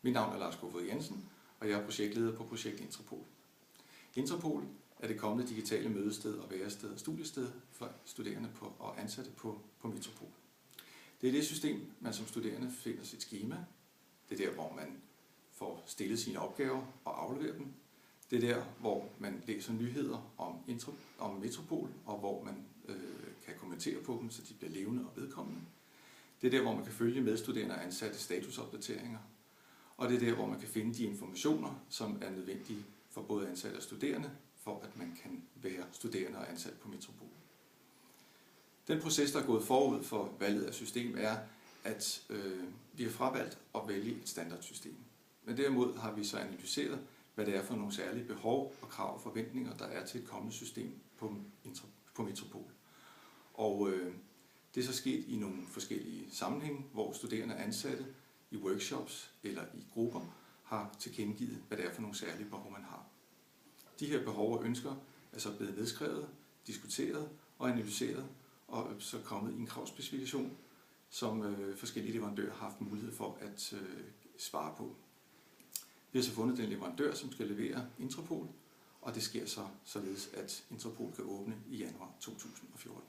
Mit navn er Lars Kofod Jensen, og jeg er projektleder på projekt Intropol. Intropol er det kommende digitale mødested og værested og studiested for studerende og ansatte på Metropol. Det er det system, man som studerende finder sit schema. Det er der, hvor man får stillet sine opgaver og afleverer dem. Det er der, hvor man læser nyheder om Metropol, og hvor man kan kommentere på dem, så de bliver levende og vedkommende. Det er der, hvor man kan følge medstuderende og ansatte statusopdateringer. Og det er der, hvor man kan finde de informationer, som er nødvendige for både ansatte og studerende, for at man kan være studerende og ansat på Metropol. Den proces, der er gået forud for valget af system, er, at vi har fravalgt at vælge et standardsystem. Men derimod har vi så analyseret, hvad det er for nogle særlige behov og krav og forventninger, der er til et kommende system på Metropol. Og det er så sket i nogle forskellige sammenhænge, hvor studerende og ansatte i workshops eller i grupper har tilkendegivet, hvad det er for nogle særlige behov, man har. De her behov og ønsker er så blevet nedskrevet, diskuteret og analyseret, og så kommet i en kravspecifikation, som forskellige leverandører har haft mulighed for at svare på. Vi har så fundet den leverandør, som skal levere Intropol, og det sker så således, at Intropol kan åbne i januar 2014.